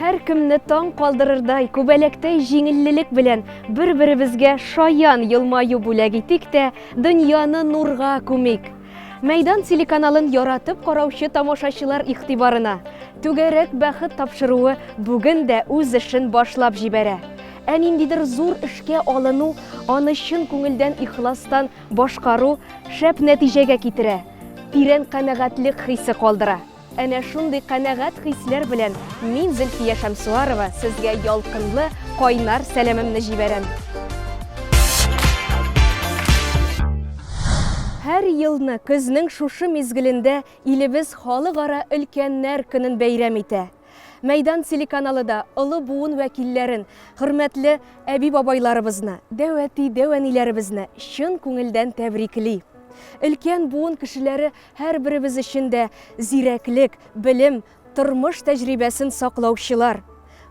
һәркемне таң калдырырдай, күбәләктәй җиңеллелек белән бер-беребезгә шаян елмаю бүләк итик тә, дөньяны нурга күмик. Мәйдан телеканалын яратып караучы тамашачылар игътибарына түгәрәк бәхет тапшыруы бүген дә үз эшен башлап җибәрә. Ә ниндидер зур эшкә алыну, аны чын күңелдән ихластан башкару шәп нәтиҗәгә китерә, тирән канәгатьлек хисе калдыра. Әнә шундый канәгать хисләр белән мин, Зөлфия Шәмсуарова, сезгә ялкынлы, кайнар сәламемне җибәрәм. Һәр елны көзнең шушы мизгелендә илебез халыкара өлкәннәр көнен бәйрәм итә. Мәйдан телеканалы да олы буын вәкилләрен, хөрмәтле әби-бабайларыбызны, дәүәти-дәүәниләребезне чын күңелдән тәбрикли. Өлкән буын кешеләре һәр беребез өчен дә зирәклек, белем, тормыш тәҗрибәсен саклаучылар.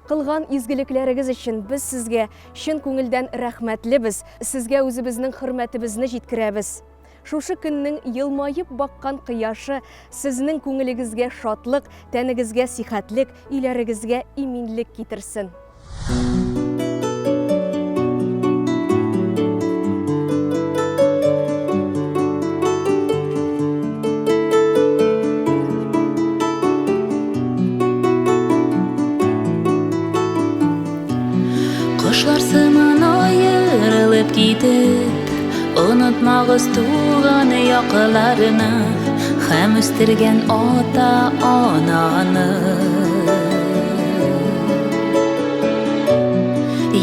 Кылган изгелекләрегез өчен без сезгә чын күңелдән рәхмәтлебез, сезгә үзебезнең хөрмәтебезне җиткерәбез. Шушы көннең елмаеп баккан кыяшы сезнең күңелегезгә шатлык, тәнегезгә сихәтлек, иләрегезгә иминлек китерсен. Кошлар сыман аерылып китеп, онытмагыз туган якыларына, һәм үстергән ата-ананы.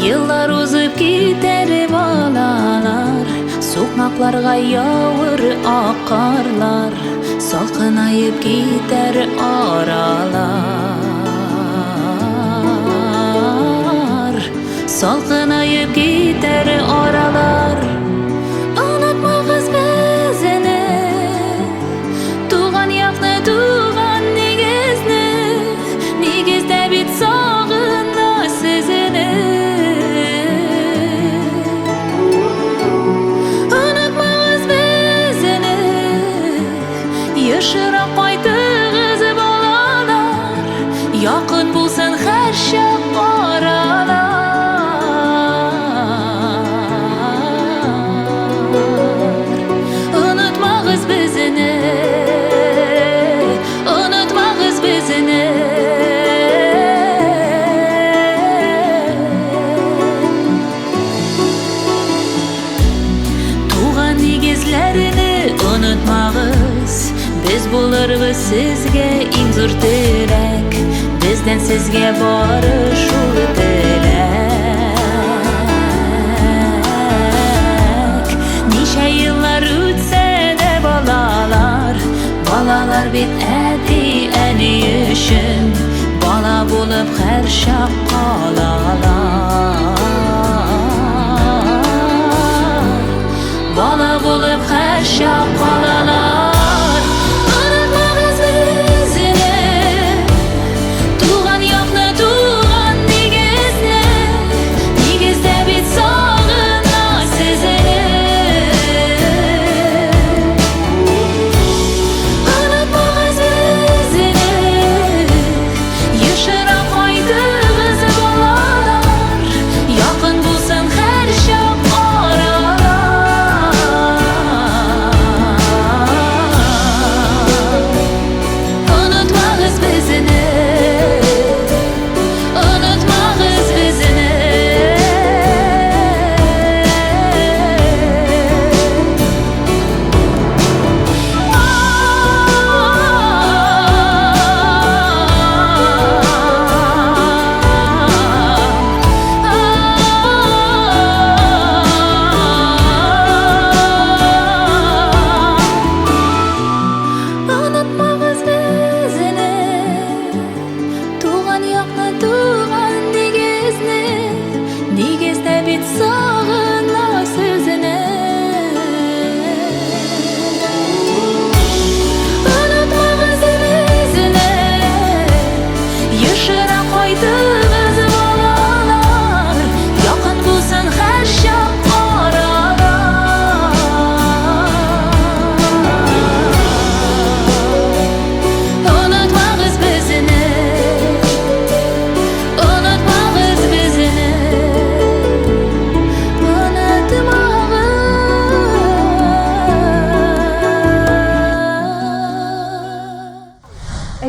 Еллар узып китәр балалар, сукмакларга явыр аккарлар, салкынайып китәр аралар. Салкынайып китәр аралар. Онытмагыз безне, туган якны, туган нигезне, нигездә бит сагына сезне. Онытмагыз безне, ешрак кайтыгыз балалар, якын булсын һәр чак аралар. Biz buluruz sizge iң зур теләк, бездән сезгә бары шул теләк. Ничә еллар үтсә дә балалар бит әти әни өчен, бала булып һәр чак калалар. Бала булып һәр чак калалар.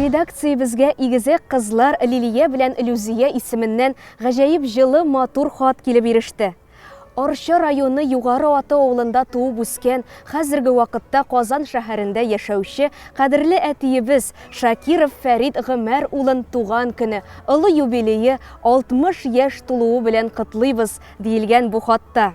Редакциябызга игезәк кызлар Лилия белән Люзия исеменнән гаҗәеп җылы матур хат килеп иреште. Арча районы Югары Аты авылында туып үскән, хәзерге вакытта Казан шәһәрендә яшәүче кадерле әтиебез Шакиров Фәрит Гомәр улын туган көне, олы юбилее 60 яшь тулуы белән котлыйбыз диелгән бу хатта.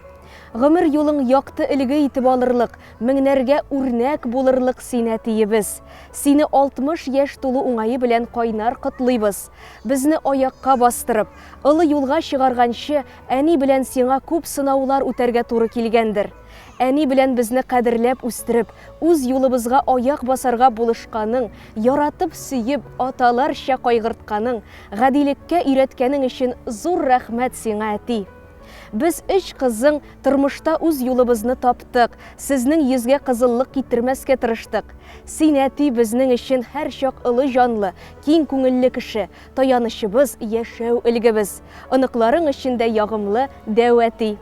Гомер юлың якты илге итеп алырлык, меңнәргә үрнәк булырлык син әтиебез. Сине 60 яшь тулу уңайы белән кайнар котлыйбыз. Безне аякка бастырып, олы юлга чыгарганчы әни белән сиңа күп сынаулар үтәргә туры килгәндер. Әни белән безне кадерләп үстереп, үз юлыбызга аяк басарга булышканың, яратып сөеп, аталарча кайгыртканың, гадилеккә өйрәткәнең өчен зур рәхмәт сиңа әти. Біз 3 кызың тормышта үз юлыбызны таптык, сезнең йөзгә кызыллык китермәскә тырыштык. Син әти безнең өчен һәр чак олы жанлы, киң күңелле кеше, таянычыбыз, яшәү илгебез. Оныкларың өчен дә ягымлы дәвәти.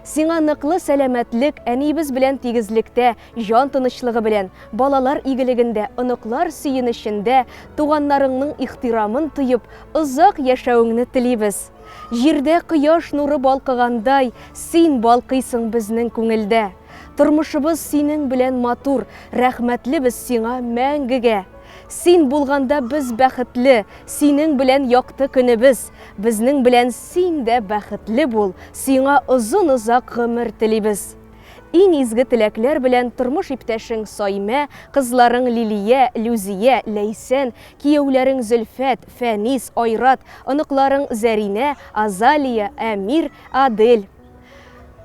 Сиңа ныклы сәламәтлек, әнибез белән тигезлектә, жан тынычлыгы белән, балалар игелегендә, оныклар сөенешендә, туганнарыңның ихтирамын тоеп, озак яшәүеңне телибез. Җирдә кояш нуры балкыгандай, син балкыйсың безнең күңелдә. Тормышыбыз синең белән матур, рәхмәтлебез сиңа мәңгегә. Син булганда без бәхетле, синең белән якты көнебез. Безнең белән син дә бәхетле бул, сиңа озын-озак гомер телибез. Иң изге теләкләр белән тормыш иптәшең Саймә, кызларың Лилия, Люзия, Ләйсән, кияүләрең Зөлфәт, Фәнис, Айрат, оныкларың Зәринә, Азалия, Әмир, Адель.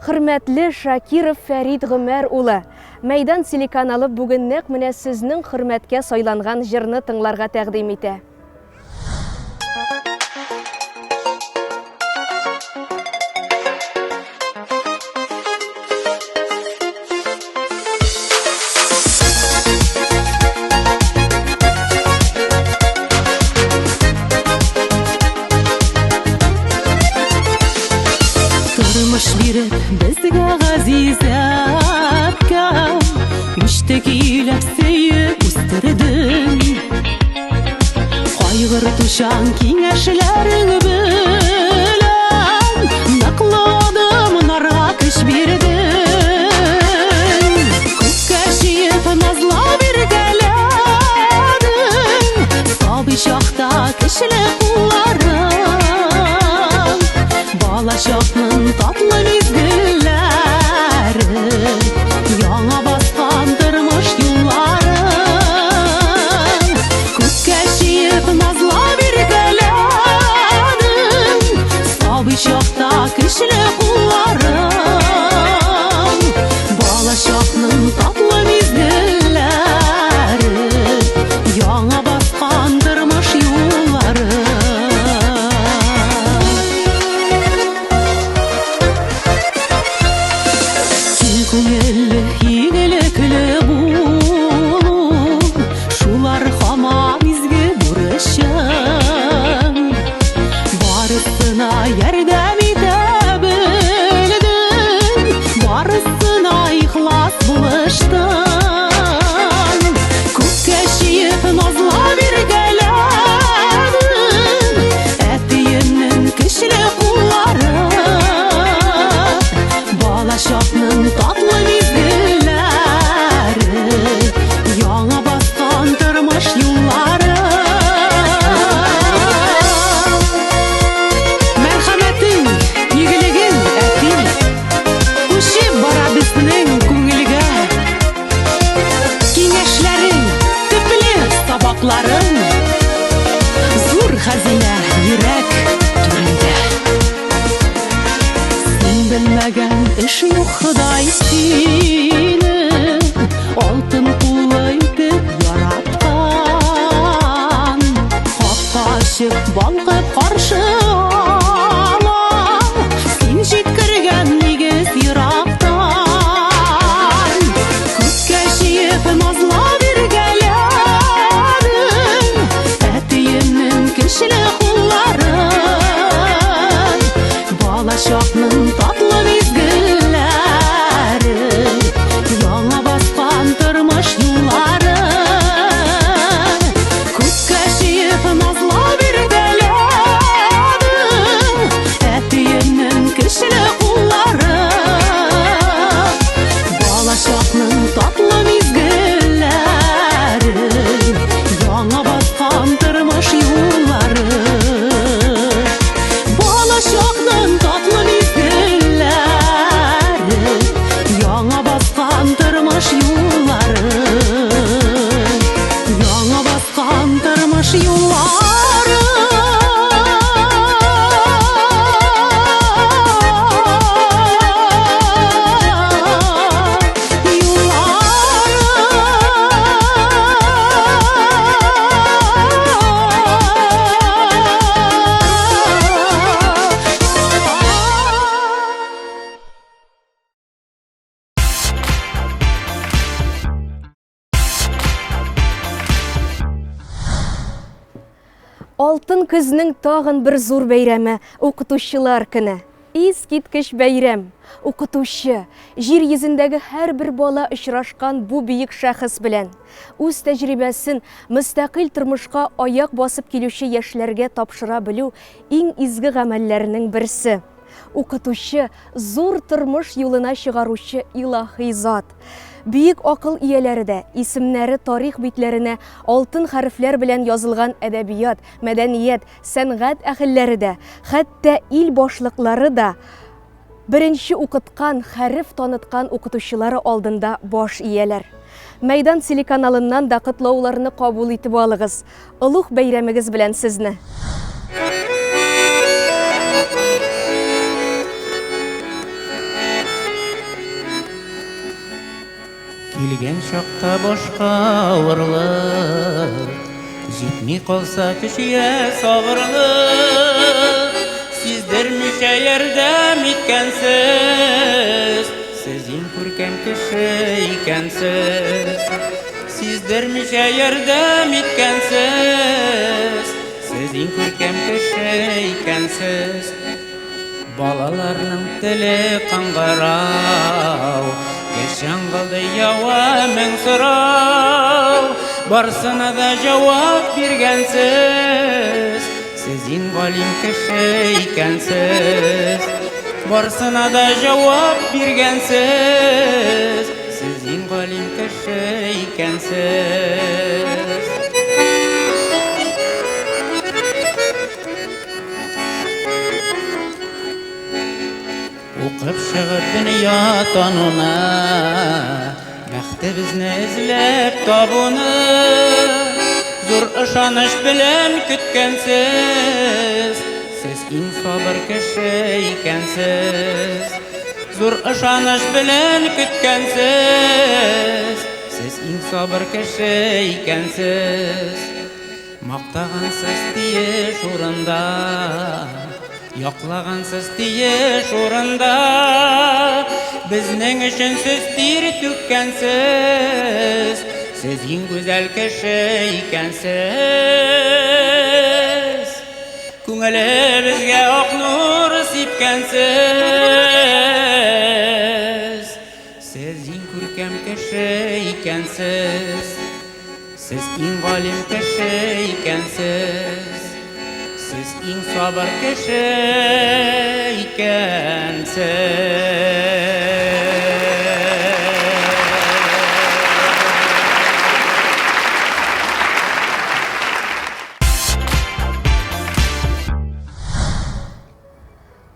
Хөрмәтле Шакиров Фәрит Гомәр улы, Мәйдан телеканалы бүген нәкъ менә сезнең хөрмәткә сайланган җырны тыңларга тәкъдим итә. Тормыш биреп безгә газизә әпкәм, үчтек иләп сөеп үстердең. Кайгыртучан киңәшләрең белән ныклы адымнарга көч бирдең. Күккә чөеп назлап иркәләдең, сабый чакта көчле кулларың, бала чакның татлы мизгелләре, яңа баскан тормыш юлларын. Күккә чөеп назлап иркәләдең, сабый чакта көчле кулларың, бала чакның татлы мизгелләре, яңа баскан тормыш юлларын. Күңелле, игелекле булу, шулар һаман изге бурычың. Барысына ярдәм итә белдең, барысына ихлас булыштың. Күккә чөеп назлап иркәләдең, әтиеңнең көчле кулларын, бала чакның татлы мизгелләре, яңа баскан тормыш юллары. Мәрхәмәтең, игелегең, әти, үчеп бара безнең күңелгә. Киңәшләрең, төпле сабакларың, зур хәзинә йөрәк түрендә. Син белмәгән эш юк Ходай сине, алтын кулы итеп яраткан. Капка ачып балкып каршы ала, син җиткергән нигез ерактан. Күккә чөеп назлап иркәләдең, әтиеңнең көчле кулларын, бала чакның татлы мизгелләре, яңа баскан тормыш юллары. Күккә баскан тормыш юллары. Алтын көзнең тагын бер зур бәйрәме – укытучылар көне. Искиткеч бәйрәм. Укытучы, җир йөзендәге һәрбер бала очрашкан бу бөек шәхес белән үз тәҗрибәсен мөстәкыйль тормышка аяк басып килүче яшьләргә тапшыра белү иң изге гамәлләрнең берсе. Укытучы зур тормыш юлына чыгаручы илаһи зат. Бүйек акыл ияләре дә исемнәре тарих битләренә алтын хәрефләр белән язылган әдәбият, мәдәният, сәнгать әһелләре дә, хәтта ил башлыклары да беренче укыткан, хәреф таныткан укытучылары алдында баш ияләр. Мәйдан телеканалыннан да котлауларны кабул итеп алыгыз. Улуг бәйрәмегез белән сезне. Килгән чакта башка авырлык, җитми калса кешегә сабырлык. Сиздермичә ярдәм иткәнсез, сез иң күркәм кеше икәнсез. Сиздермичә ярдәм иткәнсез, сез иң күркәм кеше икәнсез. Балаларның теле каңгырау, Яшаңғалды яуа мен сұрау, барсына да жауап бергенсіз, сіз ең ғалим кіші икәнсіз. Барсына да жауап бергенсіз, сіз ең ғалим кіші икәнсіз. Укып чыгып дөнья тануны, бәхтебезне эзләп табуны, зур ышаныч белән көткәнсез, сез иң сабыр кеше икәнсез. Зур ышаныч белән көткәнсез, сез иң сабыр кеше икәнсез. Мактагансыз тиеш урында, Яклағансыз тиеш урында, безнең өчен сез тир түккәнсез, сез иң гүзәл кеше икәнсез. Күңелебезгә ак нур сипкәнсез, сез иң күркәм кеше икәнсез, сез иң галим кеше икәнсез. Siz iň sabır kişi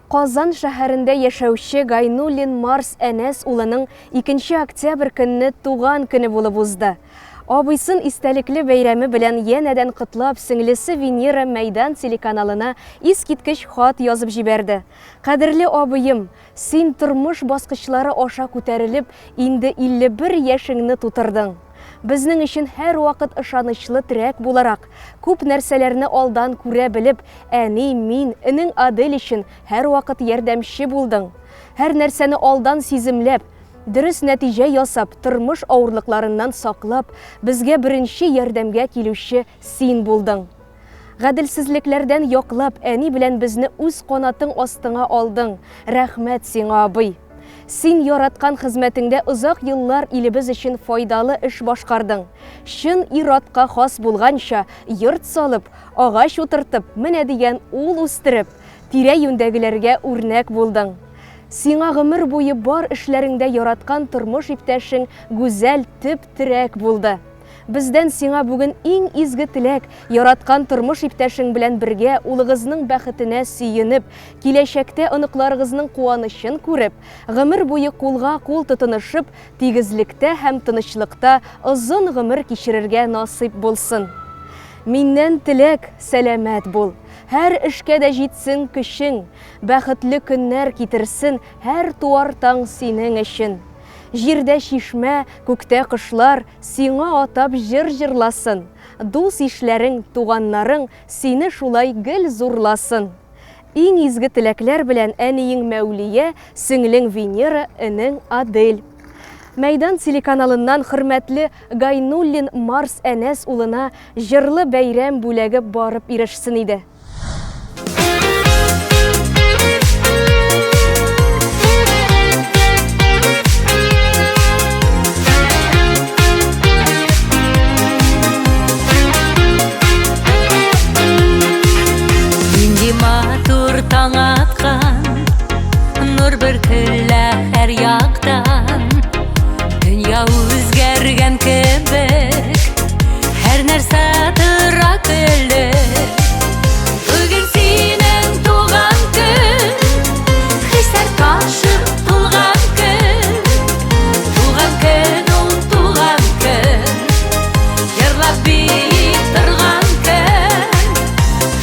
Казан шәһәрендә яшәүче Гайнуллин Марс Әнәс улының 2 октябрь көнне туган көне булып узды. Абыйсын истәлекле бәйрәме белән янәдән котлап, сеңлесе Венера Мәйдан телеканалына искиткеч хат язып җибәрде. Кадерле абыем, син тормыш баскычлары аша күтәрелеп, инде 51 яшеңне тутырдың. Безнең өчен һәр вакыт ышанычлы терәк буларак, күп нәрсәләрне алдан күрә белеп, әни, мин, энең Адель өчен һәр вакыт ярдәмче булдың. Һәр нәрсәне алдан сиземләп, дөрес нәтиҗә ясап, тормыш авырлыкларыннан саклап, безгә беренче ярдәмгә килүче син булдың. Гаделсезлекләрдән яклап, әни белән безне үз канатың астыңа алдың. Рәхмәт сиңа, абый. Син яраткан хезмәтеңдә озак еллар илебез өчен файдалы эш башкардың. Шын иратка хас булганча, йорт салып, агач утыртып, менә дигән ул үстереп, тирә-юньдәгеләргә үрнәк булдың. Сиңа гомер буе бар эшләреңдә яраткан тормыш иптәшең гүзәл төп терәк булды. Бездән сиңа бүген иң изге теләк, яраткан тормыш иптәшең белән бергә улыгызның бәхетенә сөенеп, киләчәктә оныкларыгызның куанычын күреп, гомер буе кулга-кул тотынышып, тигезлектә һәм тынычлыкта озын гомер кичерергә насыйп булсын. Миннән теләк, сәламәт бул. Һәр эшкә дә җитсен көчең, бәхетле көннәр китерсен һәр туар таң синең өчен. Җирдә чишмә, күктә кошлар сиңа атап җыр җырласын. Дус ишләрең, туганнарың сине шулай гел зурласын. Иң изге теләкләр белән әниең Мәүлия, сеңлең Венера, энең Адель. Мәйдан телеканалыннан хөрмәтле Гайнуллин Марс Әнәс улына җырлы бәйрәм бүләге барып ирешсен иде. Таң атқан, нұр бүркілі әр яқтан. Дүния өзгерген кебек, әр нәрсе тұра күлік. Бүгін сенің туған күн, христар ташып туған күн. Туған күн, ол туған күн, ерлап бейік тұрған күн.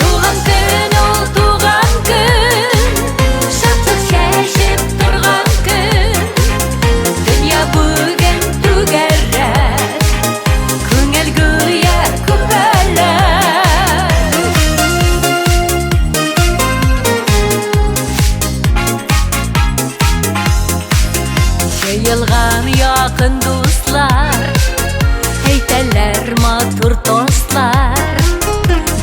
Туған күн, ол туған күн, шаттық шәшіп тұрған күн. Дүния бүгін түгәрәк, көңіл гүя күпәләк. Жайылған яқын дуслар, әйтәләр матур тостлар.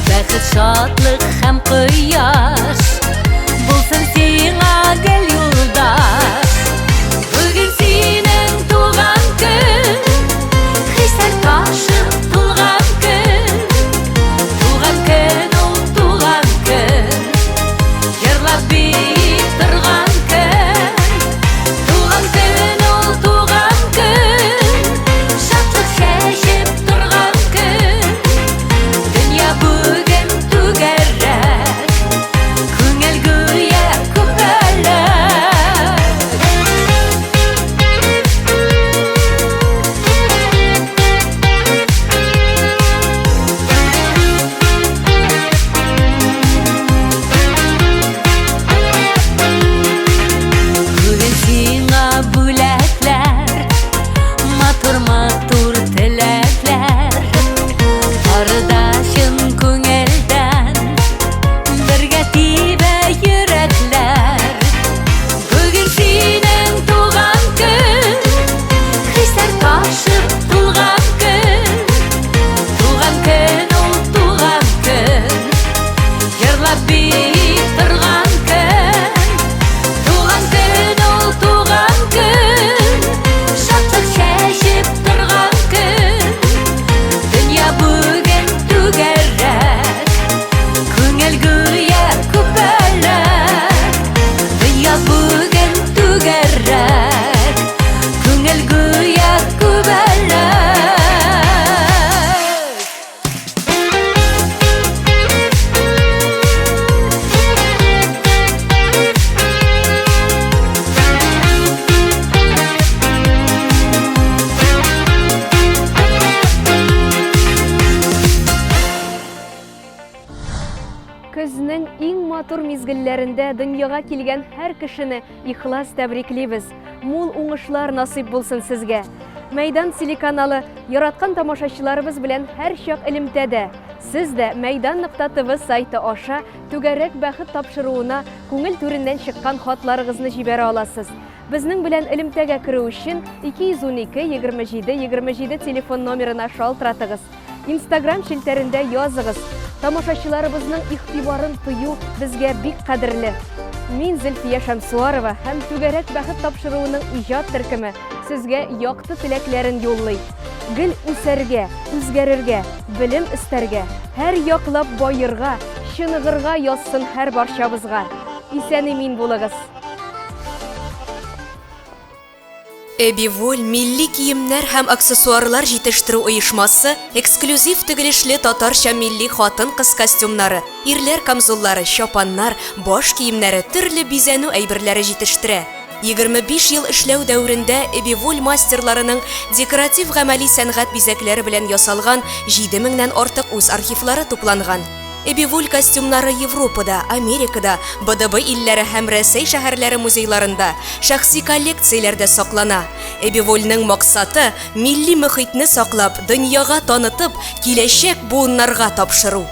Бәхет, шатлык һәм кояш булсын сиңа гел юлдаш. Бүген синең туган көн, христар ташып тулган көн. Туган көн, ул туган көн, җырлап бик торган көн. Туган көн, ул туган көн, шатлык шәшеп торган көн. Дүния бүген түгәрәк, күңел гүя күпәләк. Бүген сиңа бүләкләр, матур-матур теләкләр. Ардашын күңелдән, бергә тибә йөрәкләр. Бүген синең туган көн, христар ташып тулган көн. Туган көн, ул туган көн, җырлап бик торган көн. Туган көн, ул туган көн, шатлык шәшеп торган көн. Дүния бүген түгәрәк, күңел гүя күпәләк. Дүния бүген түгәрәк, күңел гүя күпәләк. Көзнең иң матур мизгелләрендә дөньяга килгән һәр кешене ихлас тәбриклибез. Мул уңышлар насыйп булсын сезгә. Мәйдан телеканалы яраткан тамашачыларыбыз белән һәр чак элемтәдә. Сез дә Мәйдан.тв сайты аша түгәрәк бәхет тапшыруына күңел түреннән чыккан хатларыгызны җибәрә аласыз. Безнең белән элемтәгә керү өчен 212-27-27 телефон номерына шалтыратыгыз. Instagram шелтәрендә языгыз. Тамашачыларыбызның игътибарын тыю безгә бик кадерле. Мин Зөлфия Шәмсуарова һәм түгәрәк бәхет тапшыруының иҗат төркеме сезгә якты теләкләрен юллый. Гел үсәргә, үзгәрергә, белем истәргә, һәр яклап байырга, чыныгырга язсын һәр барчабызга. Исән-имин булыгыз. Эбиволь милли киемнәр һәм аксессуарлар җитештерү оешмасы эксклюзив тегелешле татарча милли хатын-кыз костюмнары, ирләр камзуллары, чапаннар, баш киемнәре, төрле бизәнү әйберләре җитештерә. 25 ел эшләү дәүрендә Эбиволь мастерларының декоратив гамәли сәнгать бизәкләре белән ясалган 7000-нән артык үз архивлары тупланган. Эбиволь костюмнары Европада, Америкада, БДБ илләре һәм Рәсәй шәһәрләре музейларында, шәхси коллекцияләрдә саклана. Эбивольнең максаты милли мөхитне саклап, дөньяга танытып, киләчәк буыннарга тапшыру.